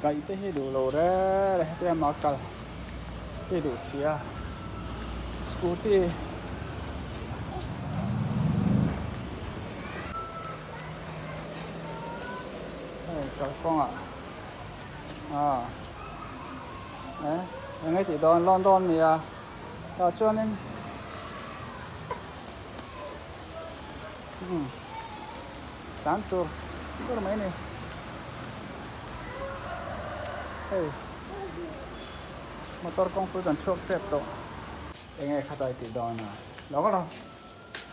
cái tới hết đủ lô đấy để cho em mặc cả hết đủ xía scooty các con ạ đấy ngay chỉ đón London thì cho nên tán tur tur mấy này motor con tôi cần shop trip to ngay khát ai thì đón đó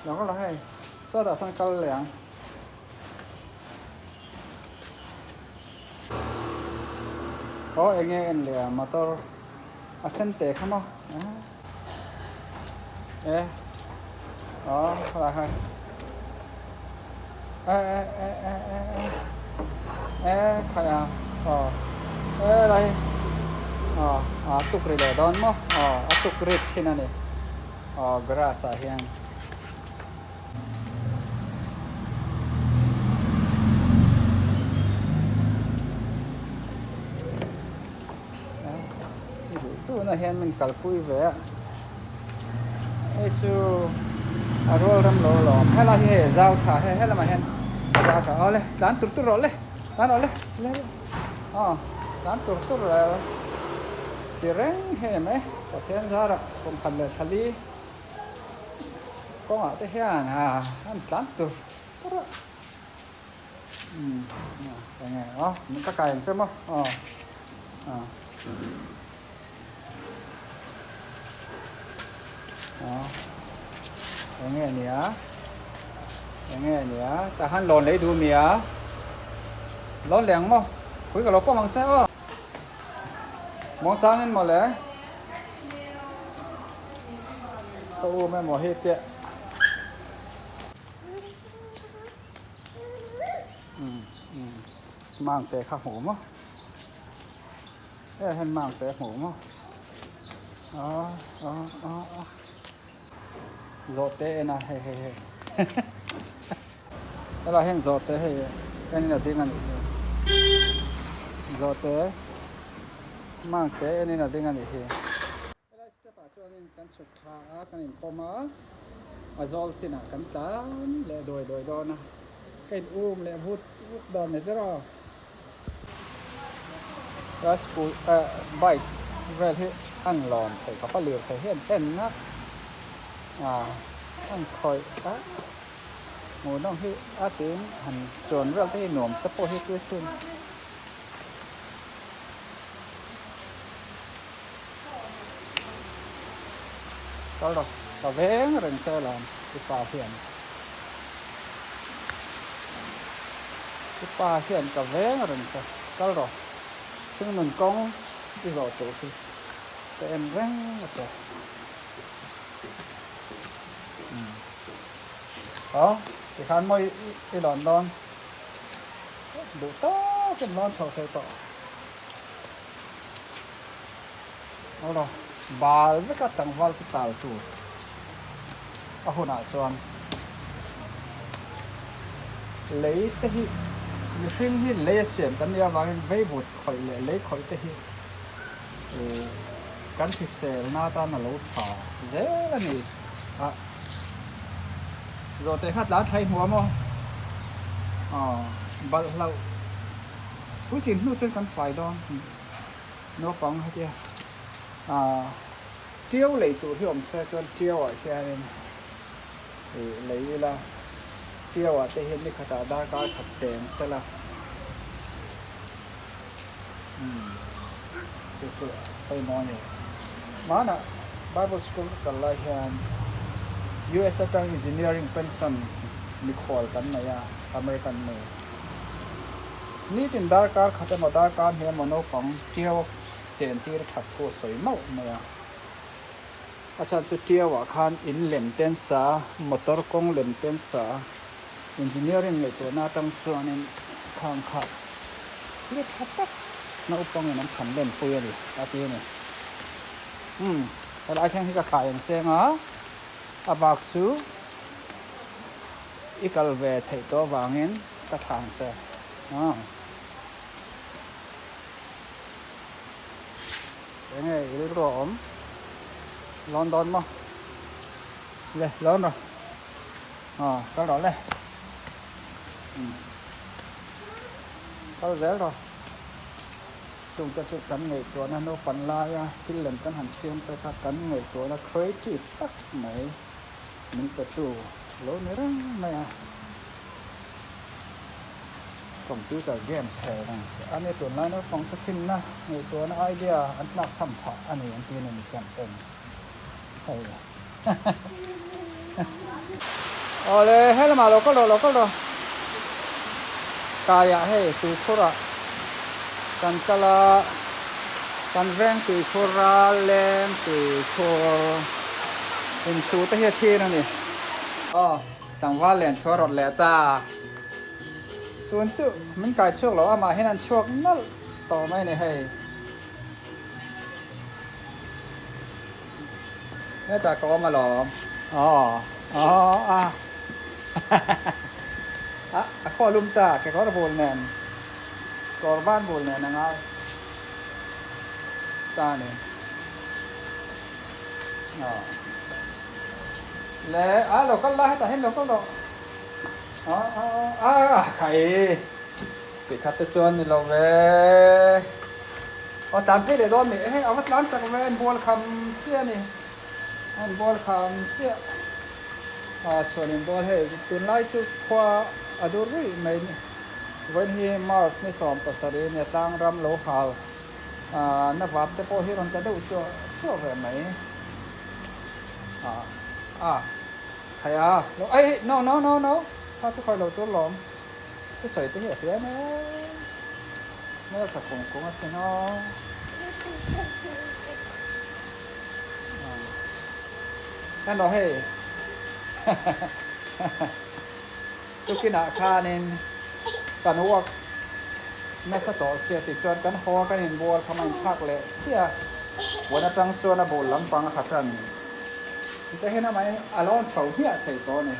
có là hay sao đã sang cal lẹng anh nghe anh là motor Ascente không không đó là hay phải đây tục rồi đó đón mà tục rít thế này grasa hiền tu na hiền mình kalpui về chú rồi làm lò hay là he giao thả hay là mà hiền giao thả lên đán tur rồi lên đán rồi lên đán tur rồi thì rèn he mấy có thiên ra rồi cũng phần là thali có ở đây hiền anh đán tur rồi cái này mình các cái xem không nghe nhá ta han lon lấy đủ nhá lon lẹng mà cuối cả lon có măng sao măng sao nên mà lẽ tao mẹ mò hết tiệt mang tệ khắc hổ mà đây hắn mang tệ hổ mà giọt tê na he đó là hen giọt tê cái này là tiếng Anh giọt tê mang tê này là tiếng Anh he cái này sẽ bảo cho nên căn sụt thả cái này có má giọt trên là căn tán lệ đồi đó na cái lệ hút đòn này đó đó school bike về thì ăn lòn phải có lừa phải hiện tên á ăn khỏi á ngồi đông hi tiếng hành chuẩn ra cái nổm tấp po hi cứ xin đó rồi tao vé rồi xe làm cái pha hiện tao vé rồi xe đó rồiซึ่งmình con đi vào chỗ thì em ráng là sao đó thì khán mới đi đòn đòn đủ to cái non sầu sầu to đó rồi bà với các tầng val cái tàu chủ hồi nào cho lấy cái như phim hi lấy xiên tận nhà vàng vây bột khỏi lấy khỏi cái hi cắn thịt xèo na ta là lẩu thỏ dễ là gì rồi tới hát lá thay múa mà bật lâu cuối trình nuôi trên căn phải đó nó bóng hay kia chiếu lấy tủ hiệu xe cho chiếu ở xe này thì lấy là chiếu ở đây hiện đi khát đa cá thật chén sẽ là thực sự phải nói nhiều mà nè Bible School cần lại hiện US Engineering Pension Nicole kan này American này ní tin dar car khát mà dar car hiện mà nó phẳng chiếu chén tir thật thua sấy màu này acha chu chiếu khan in lem ten sa motor kong lem ten sa engineering le to na tang chuan in khang kha le thatak na upang nam chan len pui ani ati ni ala thang hi ka khai ang senga abak su ikal ve thei to wangin ka thang che nghe il rom London mà lên lớn rồi có đó lên có dễ rồi chúng ta sẽ cắn ngườiตัวนั้นnó phần laiที่เล่นกันหันเสียงไปถ้ากันngườiตัวนั้น creative ตักไหนมันก็ตัวโลนี่นะไม่คอมพิวเตอร์เกมส์แค่นั้นอันนี้ตัวนั้นฟังสักทีนะในตัวนั้นไอเดียอันนักสัมผัสอันนี้อันที่หนึ่งจำเป็นใช่โอ้เลยให้เรามาเราก็รอกายให้ตีโคระกันกะลากันแรงตีโคระแรงตีโคเป็นสูตรเฮียนั่นนี่ต่างว่าแหลนชัวรถแหลตาส่วนชื่อมันกายช่วงเราเอามาให้นั่นช่วงนั่นต่อไม่ในให้เนี่ยจากก็มาหลอมข้อลุ่มตาแกก็ระโบนแนนก่อบ้านโบนแนนนะง่ายตาเนี่ยแล้วเราก็ไล่แต่ให้เราก็รอไข่ปิดคัตเตอร์จวนนี่เราเว้ตามที่เดี๋ยวโดนนี่ให้เอาวัดล้านจากเวนบอลคำเชี่ยนี่อันบอลคำเชี่ยส่วนบอลให้ตุนไล่ชุดขวาอดูรีไม่วันที่มาร์กในสอมตัดสรีเนี่ยตั้งรำโลหะนับวัดแต่พอที่เราจะดูชั่วแบบไหนใครแล้วno ถ้าทุกคนเราตัวหลอมก็ใส่ตัวเหี้ยเสียนะไม่ต้องสักคงสิเนาะนั่นเราให้ทุกกินคาเนนกันหัวแม่สตอเสียติดจนกันหอกันเห็นบัวทำไมพักเลยเสียวันนั้นจังส่วนบุญลำปังขัดกันจะเห็นไหมอารมณ์เฉาเหี้ยเฉยตัวเนี่ย